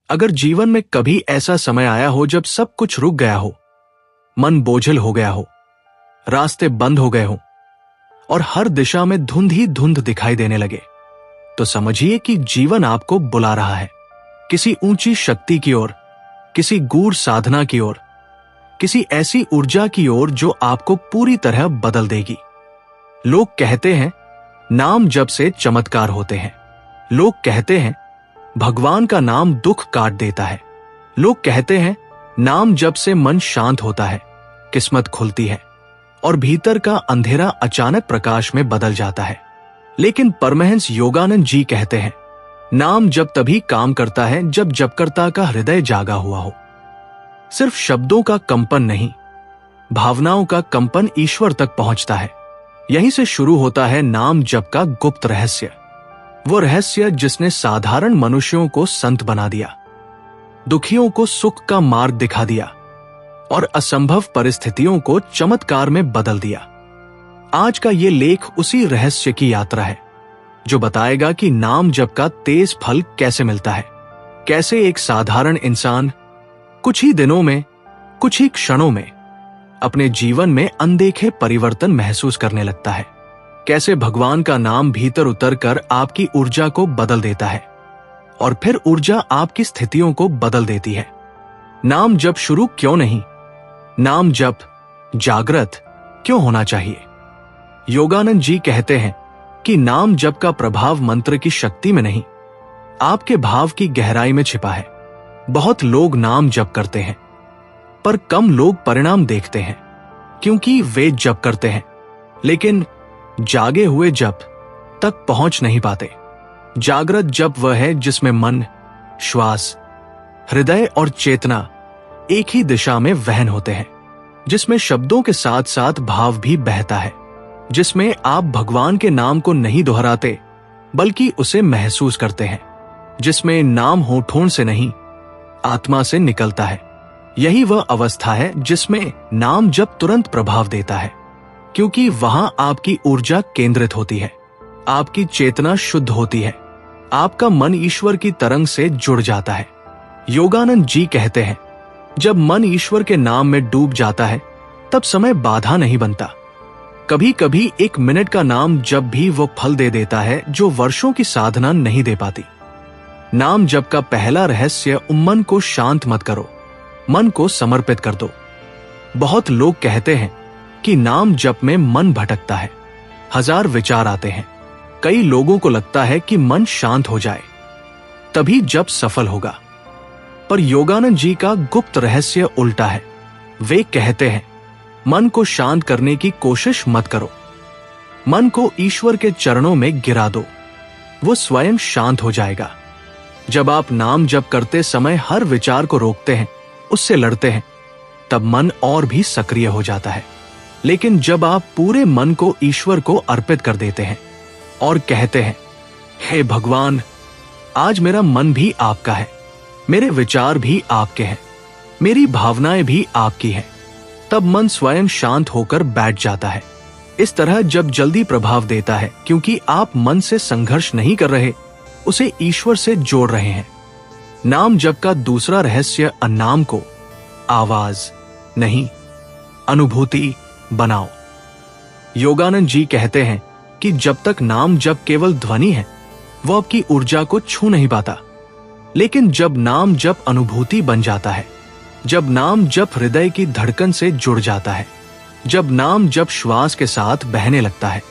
अगर जीवन में कभी ऐसा समय आया हो जब सब कुछ रुक गया हो, मन बोझिल हो गया हो, रास्ते बंद हो गए हो और हर दिशा में धुंध ही धुंध दिखाई देने लगे, तो समझिए कि जीवन आपको बुला रहा है किसी ऊंची शक्ति की ओर, किसी गूढ़ साधना की ओर, किसी ऐसी ऊर्जा की ओर जो आपको पूरी तरह बदल देगी। लोग कहते हैं नाम जप से चमत्कार होते हैं। लोग कहते हैं भगवान का नाम दुख काट देता है। लोग कहते हैं नाम जप से मन शांत होता है, किस्मत खुलती है और भीतर का अंधेरा अचानक प्रकाश में बदल जाता है। लेकिन परमहंस योगानंद जी कहते हैं नाम जप तभी काम करता है जब जपकर्ता का हृदय जागा हुआ हो। सिर्फ शब्दों का कंपन नहीं, भावनाओं का कंपन ईश्वर तक पहुंचता है। यहीं से शुरू होता है नाम जप का गुप्त रहस्य, वो रहस्य जिसने साधारण मनुष्यों को संत बना दिया, दुखियों को सुख का मार्ग दिखा दिया और असंभव परिस्थितियों को चमत्कार में बदल दिया। आज का ये लेख उसी रहस्य की यात्रा है जो बताएगा कि नाम जप का तेज फल कैसे मिलता है, कैसे एक साधारण इंसान कुछ ही दिनों में, कुछ ही क्षणों में अपने जीवन में अनदेखे परिवर्तन महसूस करने लगता है, कैसे भगवान का नाम भीतर उतरकर आपकी ऊर्जा को बदल देता है और फिर ऊर्जा आपकी स्थितियों को बदल देती है। नाम जप शुरू क्यों नहीं, नाम जप जागृत क्यों होना चाहिए? योगानंद जी कहते हैं कि नाम जप का प्रभाव मंत्र की शक्ति में नहीं, आपके भाव की गहराई में छिपा है। बहुत लोग नाम जप करते हैं पर कम लोग परिणाम देखते हैं, क्योंकि वे जप करते हैं लेकिन जागे हुए जप तक पहुंच नहीं पाते। जागृत जप वह है जिसमें मन, श्वास, हृदय और चेतना एक ही दिशा में वहन होते हैं, जिसमें शब्दों के साथ साथ भाव भी बहता है, जिसमें आप भगवान के नाम को नहीं दोहराते बल्कि उसे महसूस करते हैं, जिसमें नाम होठों से नहीं आत्मा से निकलता है। यही वह अवस्था है जिसमें नाम जप तुरंत प्रभाव देता है, क्योंकि वहां आपकी ऊर्जा केंद्रित होती है, आपकी चेतना शुद्ध होती है, आपका मन ईश्वर की तरंग से जुड़ जाता है। योगानंद जी कहते हैं जब मन ईश्वर के नाम में डूब जाता है तब समय बाधा नहीं बनता। कभी कभी एक मिनट का नाम जब भी वो फल दे देता है जो वर्षों की साधना नहीं दे पाती। नाम जप का पहला रहस्य, मन को शांत मत करो, मन को समर्पित कर दो। बहुत लोग कहते हैं कि नाम जप में मन भटकता है, हजार विचार आते हैं। कई लोगों को लगता है कि मन शांत हो जाए तभी जप सफल होगा, पर योगानंद जी का गुप्त रहस्य उल्टा है। वे कहते हैं मन को शांत करने की कोशिश मत करो, मन को ईश्वर के चरणों में गिरा दो, वो स्वयं शांत हो जाएगा। जब आप नाम जप करते समय हर विचार को रोकते हैं, उससे लड़ते हैं, तब मन और भी सक्रिय हो जाता है। लेकिन जब आप पूरे मन को ईश्वर को अर्पित कर देते हैं और कहते हैं हे भगवान, आज मेरा मन भी आपका है, मेरे विचार भी आपके हैं, मेरी भावनाएं भी आपकी हैं, तब मन स्वयं शांत होकर बैठ जाता है। इस तरह जब जल्दी प्रभाव देता है, क्योंकि आप मन से संघर्ष नहीं कर रहे, उसे ईश्वर से जोड़ रहे हैं। नाम जप का दूसरा रहस्य, नाम को आवाज नहीं अनुभूति बनाओ। योगानंद जी कहते हैं कि जब तक नाम जप केवल ध्वनि है, वो आपकी ऊर्जा को छू नहीं पाता। लेकिन जब नाम जप अनुभूति बन जाता है, जब नाम जप हृदय की धड़कन से जुड़ जाता है, जब नाम जप श्वास के साथ बहने लगता है,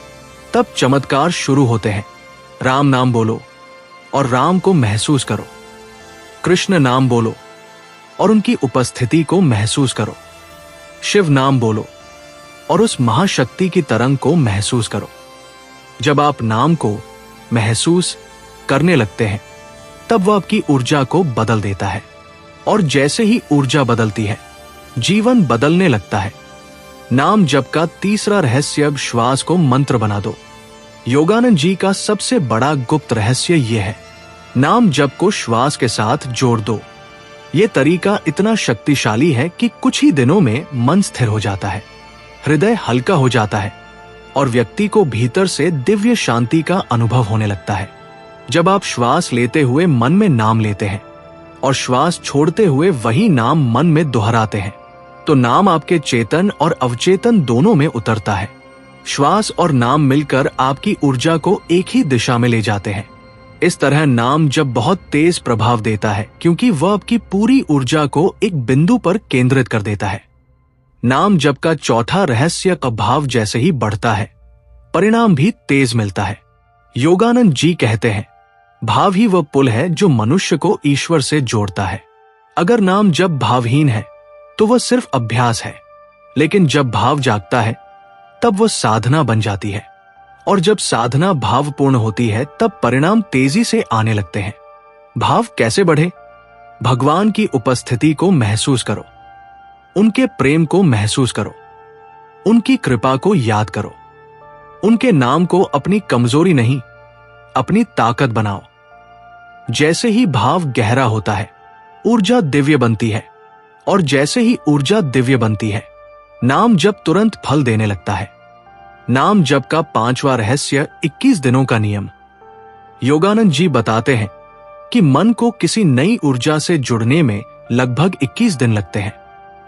तब चमत्कार शुरू होते हैं। राम नाम बोलो और राम को महसूस करो, कृष्ण नाम बोलो और उनकी उपस्थिति को महसूस करो, शिव नाम बोलो और उस महाशक्ति की तरंग को महसूस करो। जब आप नाम को महसूस करने लगते हैं, तब वह आपकी ऊर्जा को बदल देता है, और जैसे ही ऊर्जा बदलती है, जीवन बदलने लगता है। नाम जप का तीसरा रहस्य, श्वास को मंत्र बना दो। योगानंद जी का सबसे बड़ा गुप्त रहस्य यह है, नाम जप को श्वास के साथ जोड़ दो। ये तरीका इतना शक्तिशाली है कि कुछ ही दिनों में मन स्थिर हो जाता है, हृदय हल्का हो जाता है और व्यक्ति को भीतर से दिव्य शांति का अनुभव होने लगता है। जब आप श्वास लेते हुए मन में नाम लेते हैं और श्वास छोड़ते हुए वही नाम मन में दोहराते हैं तो नाम आपके चेतन और अवचेतन दोनों में उतरता है। श्वास और नाम मिलकर आपकी ऊर्जा को एक ही दिशा में ले जाते हैं। इस तरह नाम जब बहुत तेज प्रभाव देता है क्योंकि वह आपकी पूरी ऊर्जा को एक बिंदु पर केंद्रित कर देता है। नाम जप का चौथा रहस्य का भाव जैसे ही बढ़ता है, परिणाम भी तेज मिलता है। योगानंद जी कहते हैं, भाव ही वह पुल है जो मनुष्य को ईश्वर से जोड़ता है। अगर नाम जब भावहीन है तो वह सिर्फ अभ्यास है, लेकिन जब भाव जागता है तब वह साधना बन जाती है, और जब साधना भावपूर्ण होती है तब परिणाम तेजी से आने लगते हैं। भाव कैसे बढ़े? भगवान की उपस्थिति को महसूस करो, उनके प्रेम को महसूस करो, उनकी कृपा को याद करो, उनके नाम को अपनी कमजोरी नहीं, अपनी ताकत बनाओ। जैसे ही भाव गहरा होता है, ऊर्जा दिव्य बनती है, और जैसे ही ऊर्जा दिव्य बनती है, नाम जप तुरंत फल देने लगता है। नाम जप का 5वां रहस्य 21 दिनों का नियम। योगानंद जी बताते हैं कि मन को किसी नई ऊर्जा से जुड़ने में लगभग 21 दिन लगते हैं।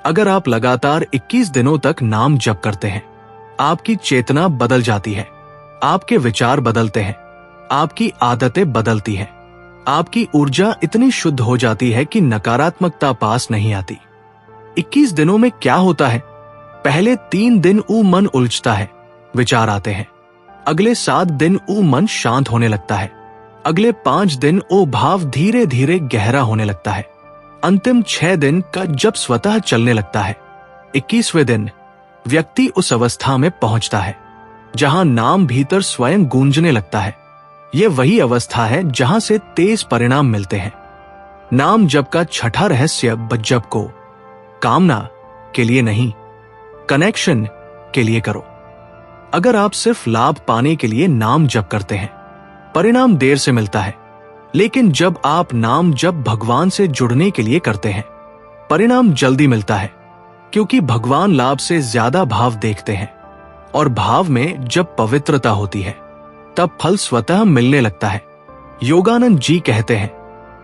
अगर आप लगातार 21 दिनों तक नाम जप करते हैं, आपकी चेतना बदल जाती है, आपके विचार बदलते हैं, आपकी आदतें बदलती हैं, आपकी ऊर्जा इतनी शुद्ध हो जाती है कि नकारात्मकता पास नहीं आती। 21 दिनों में क्या होता है? पहले 3 दिन मन उलझता है, विचार आते हैं। अगले 7 दिन मन शांत होने लगता है। अगले 5 दिन भाव धीरे धीरे गहरा होने लगता है। अंतिम 6 दिन का जब स्वतः चलने लगता है। 21वें दिन व्यक्ति उस अवस्था में पहुंचता है जहां नाम भीतर स्वयं गूंजने लगता है। यह वही अवस्था है जहां से तेज परिणाम मिलते हैं। नाम जप का 6ठा रहस्य जप को कामना के लिए नहीं, कनेक्शन के लिए करो। अगर आप सिर्फ लाभ पाने के लिए नाम जप करते हैं, परिणाम देर से मिलता है, लेकिन जब आप नाम जप भगवान से जुड़ने के लिए करते हैं, परिणाम जल्दी मिलता है, क्योंकि भगवान लाभ से ज्यादा भाव देखते हैं, और भाव में जब पवित्रता होती है तब फल स्वतः मिलने लगता है। योगानंद जी कहते हैं,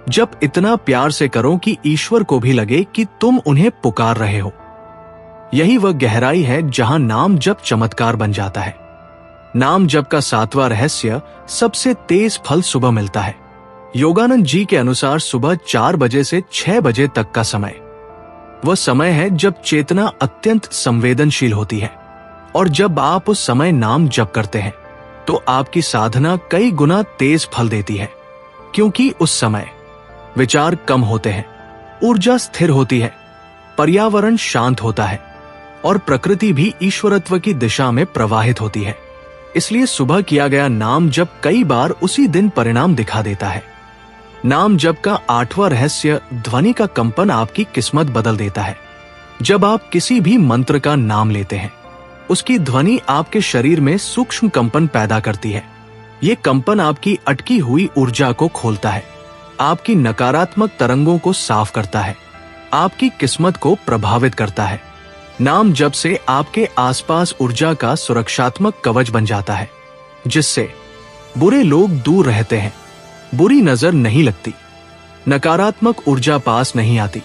जब इतना प्यार से करो कि ईश्वर को भी लगे कि तुम उन्हें पुकार रहे हो। यही वह गहराई है जहां नाम जप चमत्कार बन जाता है। नाम जप का 7वां रहस्य सबसे तेज फल सुबह मिलता है। योगानंद जी के अनुसार सुबह 4 बजे से 6 बजे तक का समय वह समय है जब चेतना अत्यंत संवेदनशील होती है, और जब आप उस समय नाम जप करते हैं तो आपकी साधना कई गुना तेज फल देती है, क्योंकि उस समय विचार कम होते हैं, ऊर्जा स्थिर होती है, पर्यावरण शांत होता है, और प्रकृति भी ईश्वरत्व की दिशा में प्रवाहित होती है। इसलिए सुबह किया गया नाम जप कई बार उसी दिन परिणाम दिखा देता है। नाम जप का 8वां रहस्य ध्वनि का कंपन आपकी किस्मत बदल देता है। जब आप किसी भी मंत्र का नाम लेते हैं, उसकी ध्वनि आपके शरीर में सूक्ष्म कंपन पैदा करती है। ये कंपन आपकी अटकी हुई ऊर्जा को खोलता है, आपकी नकारात्मक तरंगों को साफ करता है, आपकी किस्मत को प्रभावित करता है। नाम जप से आपके आसपास ऊर्जा का सुरक्षात्मक कवच बन जाता है, जिससे बुरे लोग दूर रहते हैं, बुरी नजर नहीं लगती, नकारात्मक ऊर्जा पास नहीं आती,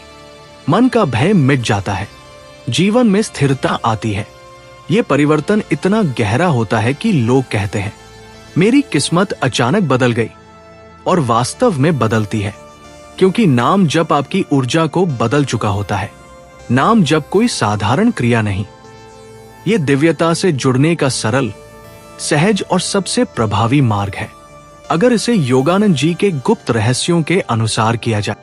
मन का भय मिट जाता है, जीवन में स्थिरता आती है। ये परिवर्तन इतना गहरा होता है कि लोग कहते हैं, मेरी किस्मत अचानक बदल गई, और वास्तव में बदलती है, क्योंकि नाम जप आपकी ऊर्जा को बदल चुका होता है। नाम जप कोई साधारण क्रिया नहीं, ये दिव्यता से जुड़ने का सरल, सहज और सबसे प्रभावी मार्ग है। अगर इसे योगानंद जी के गुप्त रहस्यों के अनुसार किया जाए